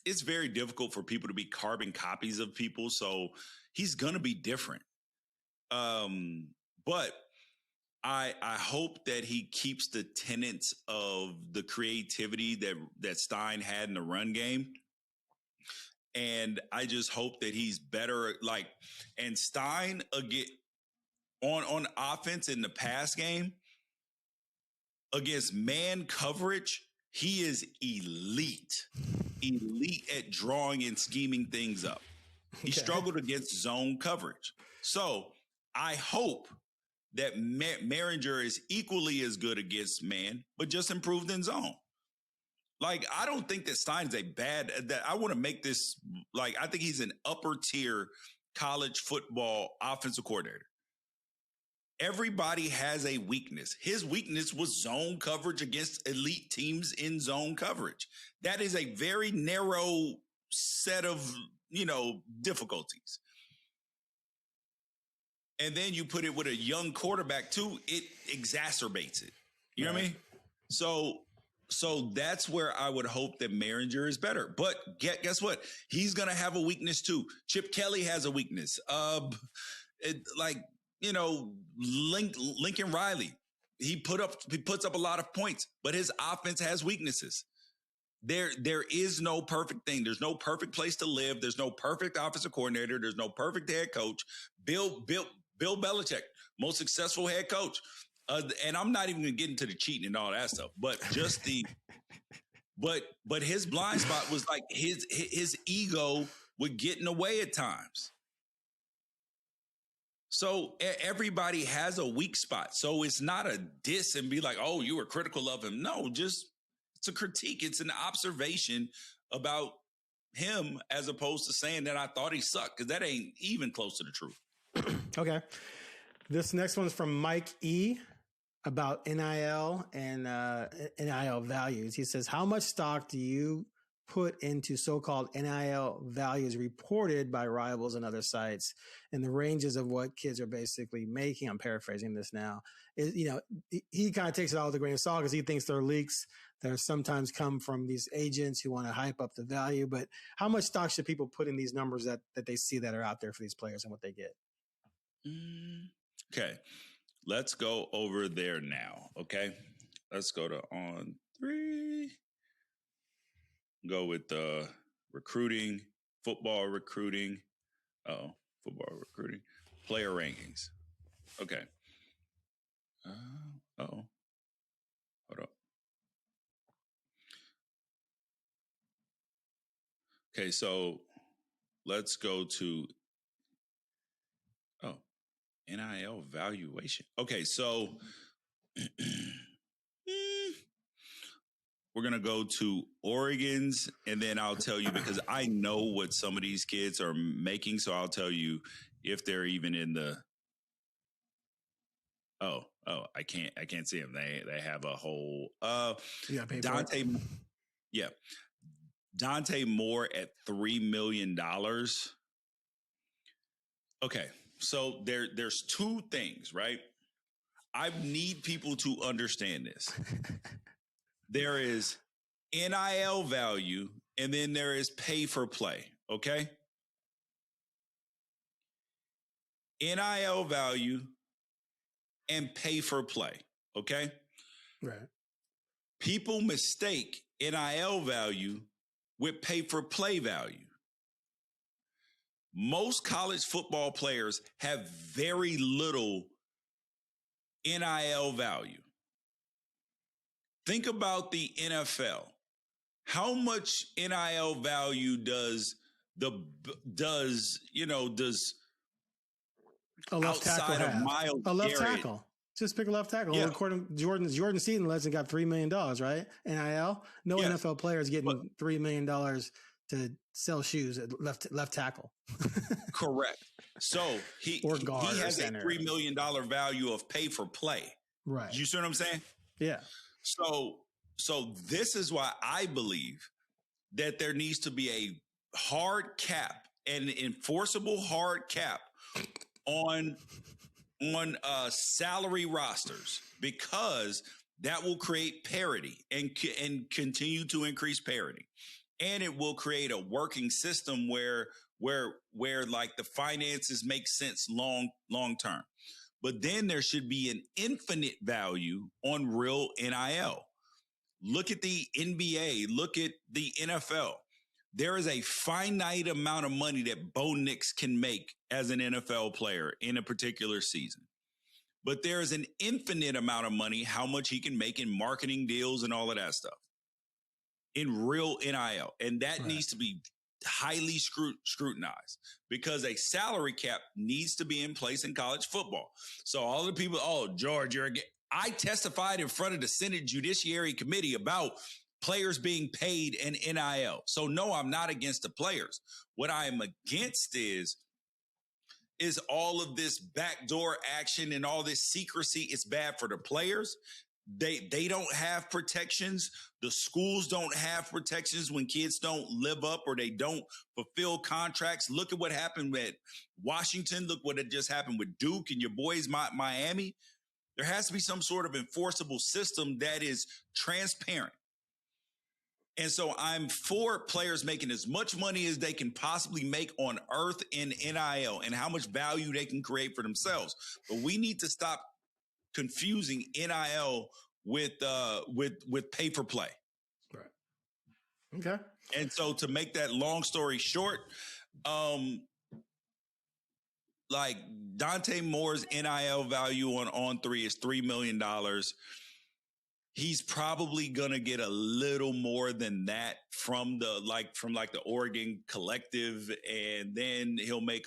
it's very difficult for people to be carbon copies of people. So he's going to be different. But I hope that he keeps the tenets of the creativity that Stein had in the run game. And I just hope that he's better. And Stein again on offense in the pass game against man coverage, he is elite at drawing and scheming things up. He struggled against zone coverage. So I hope that Merringer is equally as good against man, but just improved in zone. I don't think that Stein's that I want to make this, I think he's an upper tier college football offensive coordinator. Everybody has a weakness. His weakness was zone coverage against elite teams in zone coverage. That is a very narrow set of, difficulties. And then you put it with a young quarterback too, it exacerbates it. You know what I mean? So that's where I would hope that Merringer is better. But guess what? He's going to have a weakness too. Chip Kelly has a weakness. Lincoln Riley, he puts up a lot of points, but his offense has weaknesses. There is no perfect thing. There's no perfect place to live. There's no perfect offensive coordinator. There's no perfect head coach. Bill Belichick, most successful head coach. And I'm not even going to get into the cheating and all that stuff, but just but his blind spot was his ego would get in the way at times. So everybody has a weak spot. So it's not a diss and be like, oh, you were critical of him. No, just it's a critique. It's an observation about him as opposed to saying that I thought he sucked, because that ain't even close to the truth. Okay. This next one's from Mike E. about NIL and NIL values. He says, how much stock do you put into so-called NIL values reported by Rivals and other sites, and the ranges of what kids are basically making, I'm paraphrasing this now, is, he kind of takes it all with a grain of salt because he thinks there are leaks that sometimes come from these agents who want to hype up the value. But how much stock should people put in these numbers that they see that are out there for these players and what they get? Okay. Let's go over there now. Okay. Let's go to on 3. Go with the recruiting, football recruiting. Football recruiting, player rankings. Okay. Hold up. Okay, so let's go to NIL valuation. Okay, so we're going to go to Oregon's, and then I'll tell you, because I know what some of these kids are making, so I'll tell you if they're even in the I can't see them. They have a whole Dante Moore at $3 million. Okay, so there's two things, right? I need people to understand this. There is NIL value, and then there is pay for play, okay? NIL value and pay for play, okay? Right. People mistake NIL value with pay for play value. Most college football players have very little NIL value. Think about the NFL. How much NIL value does a left tackle outside of have? Myles A left Garrett? tackle. Just pick a left tackle. Yeah. According Jordan Seaton lesson got $3 million, right? NIL. No NFL player is getting $3 million to sell shoes at left tackle. Correct. So he has a $3 million value of pay for play. Right. You see what I'm saying? Yeah. So this is why I believe that there needs to be a hard cap, an enforceable hard cap on salary rosters, because that will create parity and continue to increase parity. And it will create a working system where like the finances make sense long term. But then there should be an infinite value on real NIL. Look at the NBA, look at the NFL. There is a finite amount of money that Bo Nix can make as an NFL player in a particular season. But there is an infinite amount of money, how much he can make in marketing deals and all of that stuff in real NIL. And that needs to be highly scrutinized, because a salary cap needs to be in place in college football. So all the people, George, I testified in front of the Senate Judiciary Committee about players being paid in NIL. So no, I'm not against the players. What I am against is all of this backdoor action and all this secrecy. It's bad for the players. They don't have protections. The schools don't have protections when kids don't live up or they don't fulfill contracts. Look at what happened at Washington. Look what had just happened with Duke and your boys, Miami. There has to be some sort of enforceable system that is transparent. And so I'm for players making as much money as they can possibly make on earth in NIL and how much value they can create for themselves. But we need to stop confusing NIL with pay for play. Right. Okay. And so to make that long story short, like Dante Moore's NIL value on 3 is $3 million. He's probably gonna get a little more than that from the Oregon collective, and then he'll make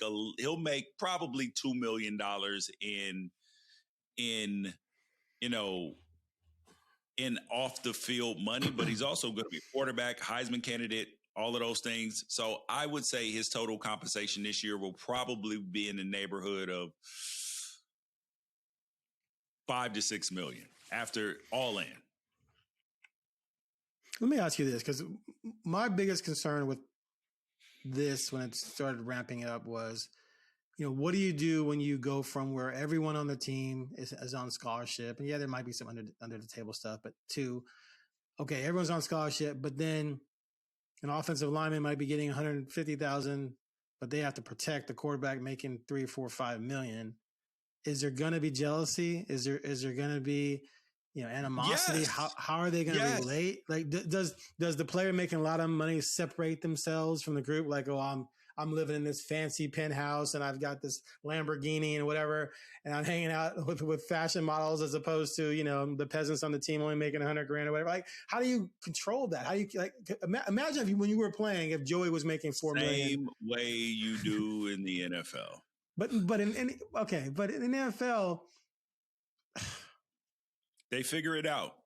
probably $2 million in off the field money, but he's also going to be a quarterback, Heisman candidate, all of those things. So I would say his total compensation this year will probably be in the neighborhood of $5 to $6 million after all in. Let me ask you this, because my biggest concern with this when it started ramping up was, what do you do when you go from where everyone on the team is on scholarship? And yeah, there might be some under the table stuff, but okay, everyone's on scholarship, but then an offensive lineman might be getting $150,000, but they have to protect the quarterback making $3, $4, $5 million. Is there going to be jealousy? Is there going to be, animosity? Yes. How are they going to relate? Like, does the player making a lot of money separate themselves from the group? Like, oh, I'm living in this fancy penthouse and I've got this Lamborghini and whatever, and I'm hanging out with fashion models as opposed to, the peasants on the team only making $100,000 or whatever. Like, how do you control that? How do you imagine when you were playing, if Joey was making $4 million? Same way you do in the NFL. But in the NFL, they figure it out.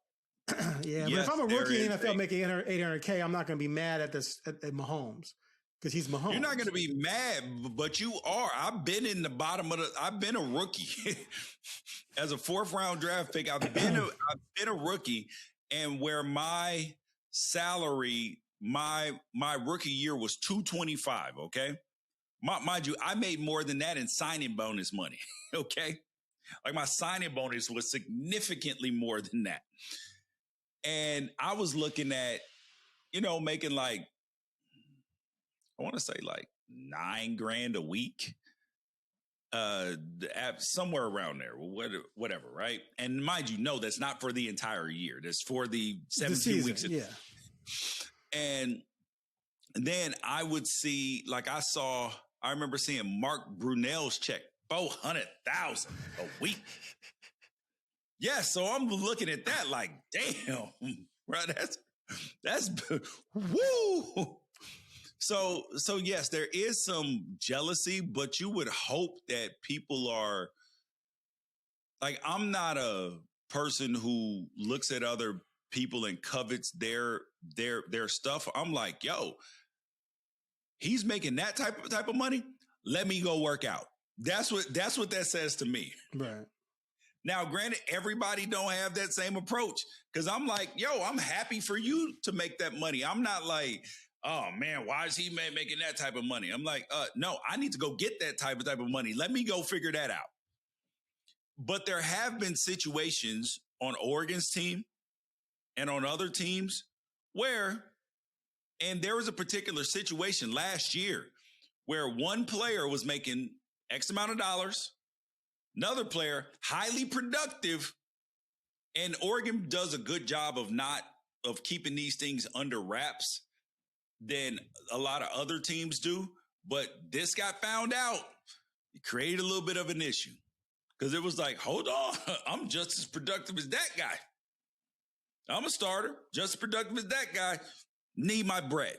Yeah, yes, but if I'm a rookie in the NFL making $800K, I'm not going to be mad at Mahomes. Because he's Mahomes. You're not going to be mad, but you are. I've been in the bottom of I've been a rookie as a 4th round draft pick. I've been a rookie, and where my salary, my rookie year was $225. Okay, mind you, I made more than that in signing bonus money. Okay, like my signing bonus was significantly more than that, and I was looking at, making like, I want to say like $9,000 a week, somewhere around there, whatever, right? And mind you, no, that's not for the entire year. That's for the 17 weeks. Yeah. And then I would see, like I remember seeing Mark Brunell's check, $400,000 a week. Yeah, so I'm looking at that like, damn, bro, that's woo. So yes, there is some jealousy, but you would hope that people are like, I'm not a person who looks at other people and covets their stuff. I'm like, yo, he's making that type of money. Let me go work out. That's what that says to me. Right. Now, granted, everybody don't have that same approach, because I'm like, yo, I'm happy for you to make that money. I'm not like, oh man, why is he making that type of money? I'm like, no, I need to go get that type of money. Let me go figure that out. But there have been situations on Oregon's team and on other teams where, and there was a particular situation last year where one player was making X amount of dollars, another player highly productive, and Oregon does a good job of keeping these things under wraps than a lot of other teams do. But this got found out. It created a little bit of an issue, because it was like, hold on, I'm just as productive as that guy. I'm a starter, just as productive as that guy. Need my bread.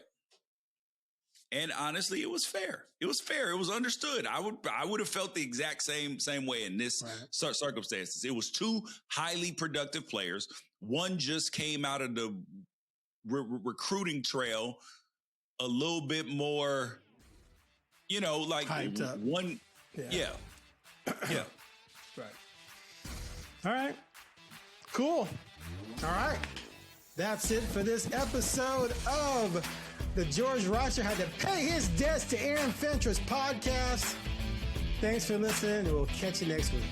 And honestly, it was fair. It was fair. It was understood. I would have felt the exact same way in this circumstances. It was two highly productive players. One just came out of the recruiting trail a little bit more, like hyped up. One. Yeah. Yeah. Right. All right. Cool. All right. That's it for this episode of the George Wrighster Had to Pay His Debts to Aaron Fentress podcast. Thanks for listening, and we'll catch you next week.